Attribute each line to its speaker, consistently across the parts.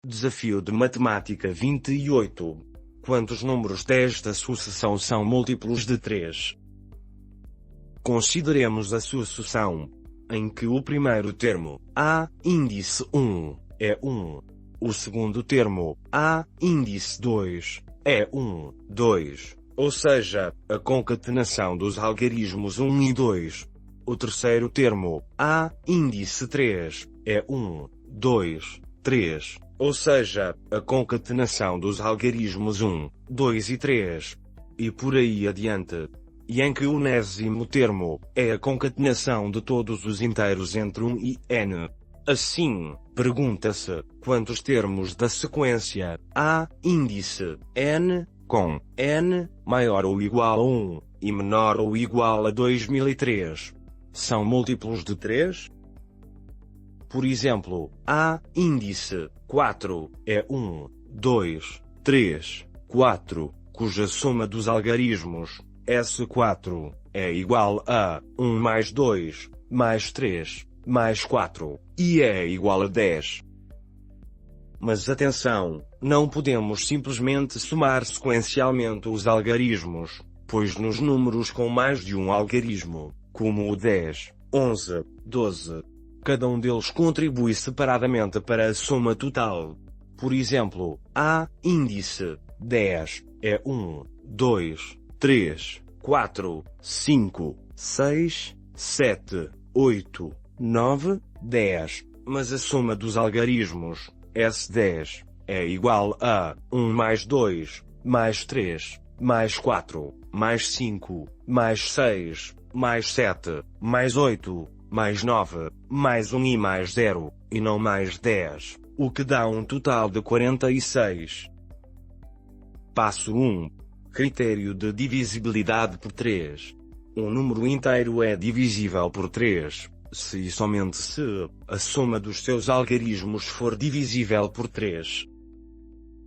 Speaker 1: Desafio de Matemática 28. Quantos números desta sucessão são múltiplos de 3? Consideremos a sucessão em que o primeiro termo, A, índice 1, é 1. O segundo termo, A, índice 2, é 1, 2. Ou seja, a concatenação dos algarismos 1 e 2. O terceiro termo, A, índice 3, é 1, 2, 3. Ou seja, a concatenação dos algarismos 1, 2 e 3. E por aí adiante. E em que o unésimo termo é a concatenação de todos os inteiros entre 1 e n. Assim, pergunta-se, quantos termos da sequência A, índice n, com n maior ou igual a 1, e menor ou igual a 2003, são múltiplos de 3? Por exemplo, A, índice 4, é 1, 2, 3, 4, cuja soma dos algarismos, S4, é igual a 1 mais 2, mais 3, mais 4, e é igual a 10. Mas atenção, não podemos simplesmente somar sequencialmente os algarismos, pois nos números com mais de um algarismo, como o 10, 11, 12, cada um deles contribui separadamente para a soma total. Por exemplo, A, índice 10, é 1, 2, 3, 4, 5, 6, 7, 8, 9, 10, mas a soma dos algarismos, S10, é igual a 1 mais 2, mais 3, mais 4, mais 5, mais 6, mais 7, mais 8, mais 9, mais 1 e mais 0, e não mais 10, o que dá um total de 46. Passo 1. Critério de divisibilidade por 3. Um número inteiro é divisível por 3, se e somente se a soma dos seus algarismos for divisível por 3.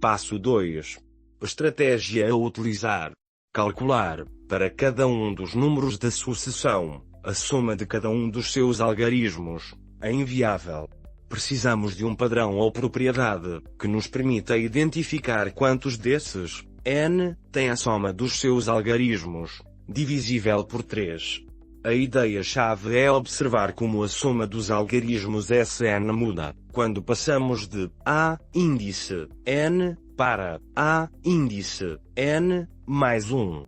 Speaker 1: Passo 2. Estratégia a utilizar. Calcular, para cada um dos números da sucessão, a soma de cada um dos seus algarismos, é inviável. Precisamos de um padrão ou propriedade, que nos permita identificar quantos desses, n, tem a soma dos seus algarismos, divisível por 3. A ideia-chave é observar como a soma dos algarismos Sn muda, quando passamos de A, índice, n, para A, índice, n, mais 1.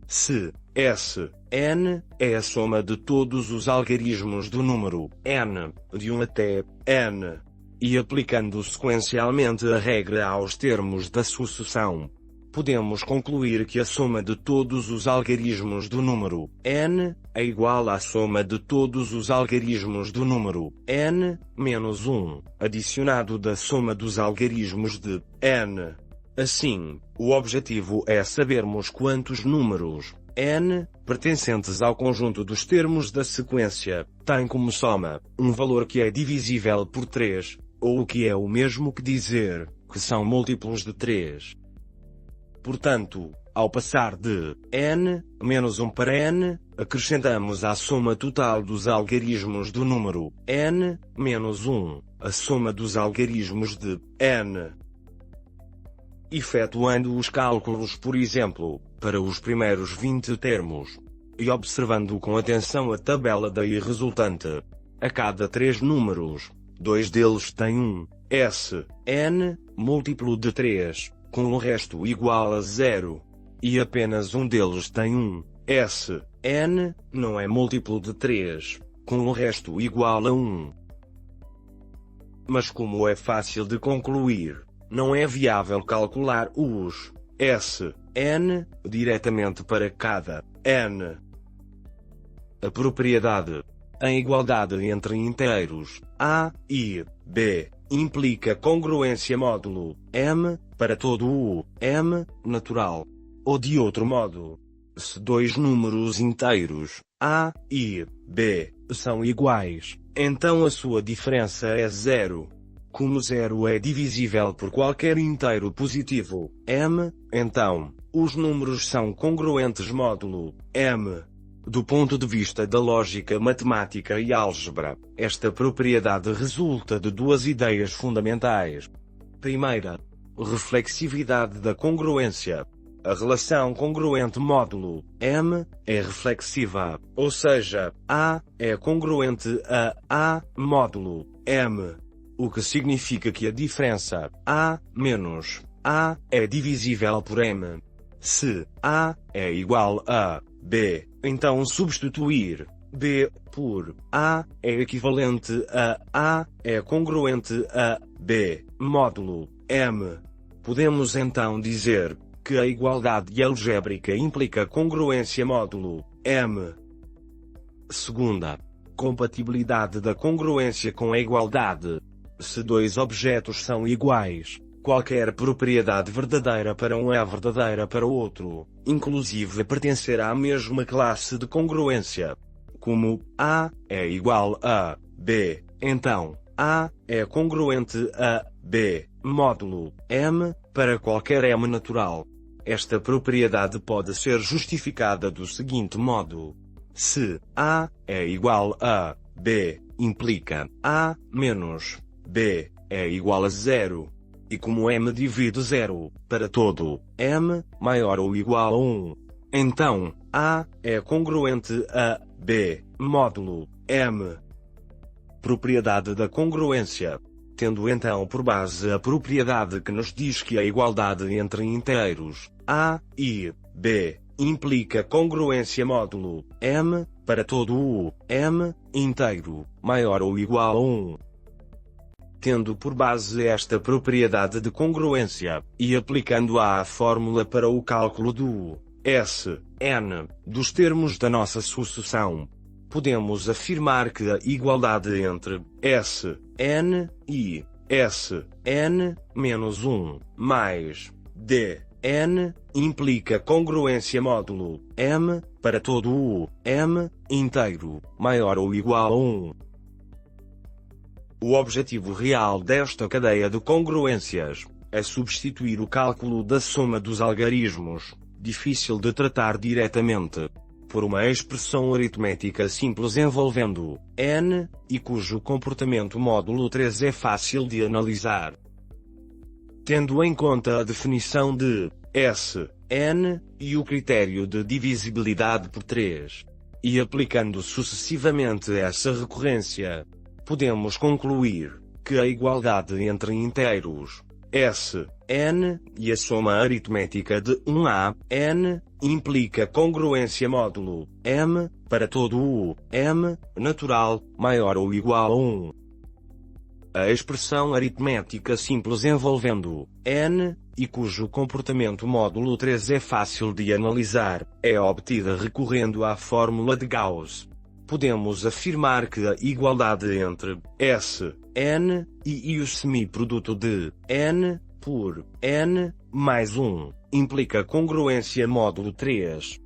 Speaker 1: Se S, n, é a soma de todos os algarismos do número n, de 1 até n, e aplicando sequencialmente a regra aos termos da sucessão, podemos concluir que a soma de todos os algarismos do número n é igual à soma de todos os algarismos do número n menos 1, adicionado da soma dos algarismos de n. Assim, o objetivo é sabermos quantos números n, pertencentes ao conjunto dos termos da sequência, têm como soma um valor que é divisível por 3, ou o que é o mesmo que dizer que são múltiplos de 3. Portanto, ao passar de n menos 1 para n, acrescentamos à soma total dos algarismos do número n menos 1, a soma dos algarismos de n. Efetuando os cálculos, por exemplo, para os primeiros 20 termos, e observando com atenção a tabela daí resultante, a cada 3 números, 2 deles têm um S, n, múltiplo de 3, com o resto igual a 0. E apenas um deles tem um S, n, não é múltiplo de 3, com o resto igual a 1. Mas como é fácil de concluir, não é viável calcular os S, n, diretamente para cada n. A propriedade, a igualdade entre inteiros, A e B, implica congruência módulo m, para todo o m natural. Ou de outro modo, se dois números inteiros, A e B, são iguais, então a sua diferença é 0. Como 0 é divisível por qualquer inteiro positivo, m, então, os números são congruentes módulo m. Do ponto de vista da lógica matemática e álgebra, esta propriedade resulta de duas ideias fundamentais. Primeira, reflexividade da congruência. A relação congruente-módulo M é reflexiva, ou seja, A é congruente a A módulo M, o que significa que a diferença A menos A é divisível por M. Se A é igual a B, então substituir B por A é equivalente a A é congruente a B módulo M. Podemos então dizer que a igualdade algébrica implica congruência módulo M. Segunda, compatibilidade da congruência com a igualdade. Se dois objetos são iguais, qualquer propriedade verdadeira para um é verdadeira para o outro, inclusive pertencer à mesma classe de congruência. Como A é igual a B, então A é congruente a B módulo M para qualquer M natural. Esta propriedade pode ser justificada do seguinte modo: se A é igual a B, implica A menos B é igual a 0. E como M divide 0 para todo M maior ou igual a 1, então A é congruente a B módulo M. Propriedade da congruência. Tendo então por base a propriedade que nos diz que a igualdade entre inteiros A e B implica congruência módulo M para todo o M inteiro maior ou igual a 1. Tendo por base esta propriedade de congruência, e aplicando-a à fórmula para o cálculo do Sn dos termos da nossa sucessão, podemos afirmar que a igualdade entre Sn e Sn menos 1 mais Dn implica congruência módulo M para todo o M inteiro maior ou igual a 1. O objetivo real desta cadeia de congruências é substituir o cálculo da soma dos algarismos, difícil de tratar diretamente, por uma expressão aritmética simples envolvendo n, e cujo comportamento módulo 3 é fácil de analisar. Tendo em conta a definição de Sn e o critério de divisibilidade por 3, e aplicando sucessivamente essa recorrência, podemos concluir que a igualdade entre inteiros Sn e a soma aritmética de 1 a n implica congruência módulo M para todo o M natural maior ou igual a 1. A expressão aritmética simples envolvendo n, e cujo comportamento módulo 3 é fácil de analisar, é obtida recorrendo à fórmula de Gauss. Podemos afirmar que a igualdade entre Sn e o semiproduto de n por n mais 1 implica congruência módulo 3.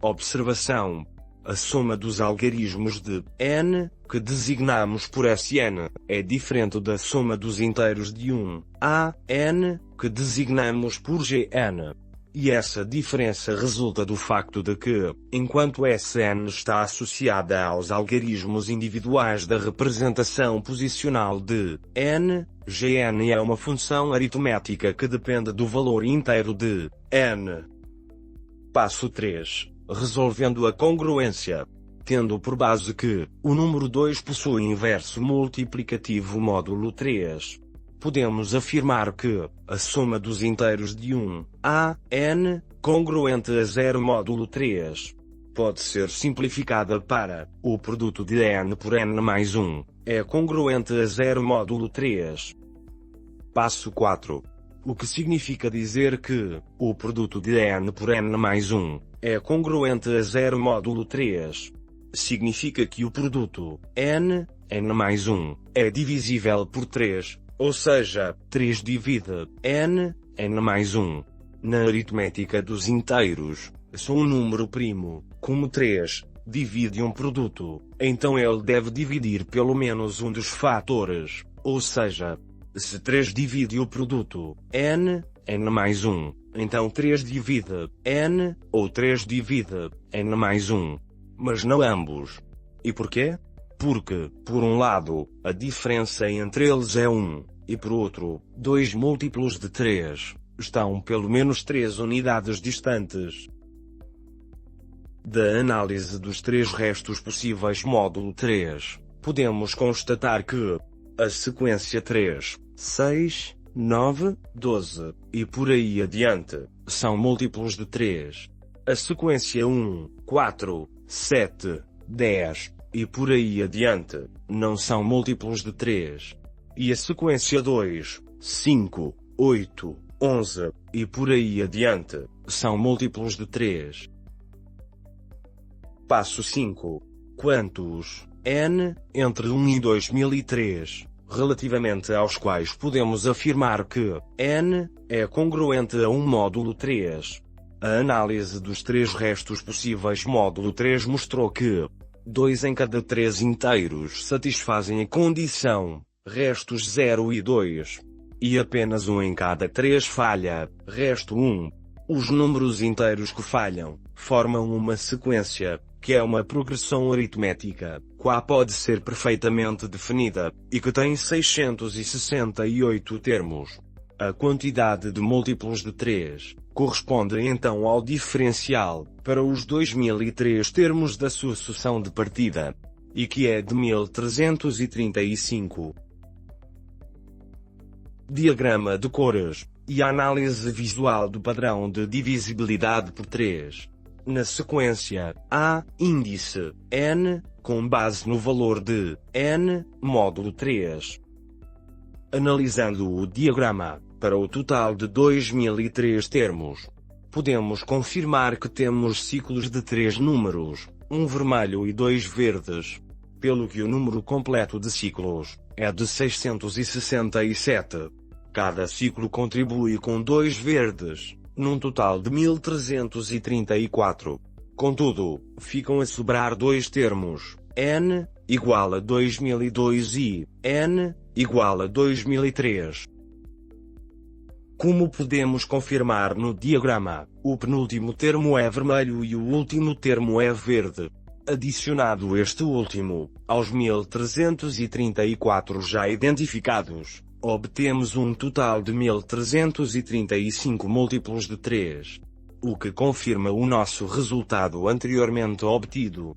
Speaker 1: Observação: a soma dos algarismos de n, que designamos por Sn, é diferente da soma dos inteiros de 1 a n, que designamos por Gn. E essa diferença resulta do facto de que, enquanto Sn está associada aos algarismos individuais da representação posicional de n, Gn é uma função aritmética que depende do valor inteiro de n. Passo 3. Resolvendo a congruência. Tendo por base que o número 2 possui inverso multiplicativo módulo 3, podemos afirmar que a soma dos inteiros de 1 a n, congruente a 0 módulo 3, pode ser simplificada para o produto de n por n mais 1, é congruente a 0 módulo 3. Passo 4. O que significa dizer que o produto de n por n mais 1 é congruente a 0 módulo 3. Significa que o produto n mais 1 é divisível por 3, ou seja, 3 divide n mais 1. Na aritmética dos inteiros, se um número primo, como 3, divide um produto, então ele deve dividir pelo menos um dos fatores, ou seja, se 3 divide o produto n, n mais 1. Então 3 divide n, ou 3 divide n mais 1. Mas não ambos. E porquê? Porque, por um lado, a diferença entre eles é 1, e por outro, 2 múltiplos de 3 estão pelo menos 3 unidades distantes. Da análise dos 3 restos possíveis módulo 3, podemos constatar que a sequência 3, 6, 9, 12, e por aí adiante, são múltiplos de 3. A sequência 1, 4, 7, 10, e por aí adiante, não são múltiplos de 3. E a sequência 2, 5, 8, 11, e por aí adiante, são múltiplos de 3. Passo 5. Quantos n entre 1 e 2003, relativamente aos quais podemos afirmar que n é congruente a um módulo 3. A análise dos 3 restos possíveis módulo 3 mostrou que 2 em cada 3 inteiros satisfazem a condição, restos 0 e 2. E apenas 1 em cada 3 falha, resto 1. Os números inteiros que falham formam uma sequência, que é uma progressão aritmética, qual pode ser perfeitamente definida, e que tem 668 termos. A quantidade de múltiplos de 3 corresponde então ao diferencial, para os 2003 termos da sucessão de partida, e que é de 1335. Diagrama de cores, e a análise visual do padrão de divisibilidade por 3. Na sequência, A, índice, n, com base no valor de n, módulo 3. Analisando o diagrama, para o total de 2003 termos, podemos confirmar que temos ciclos de 3 números, um vermelho e 2 verdes, pelo que o número completo de ciclos é de 667. Cada ciclo contribui com 2 verdes, num total de 1334. Contudo, ficam a sobrar 2 termos, n igual a 2002 e n igual a 2003. Como podemos confirmar no diagrama, o penúltimo termo é vermelho e o último termo é verde. Adicionado este último, aos 1334 já identificados, obtemos um total de 1335 múltiplos de 3. O que confirma o nosso resultado anteriormente obtido.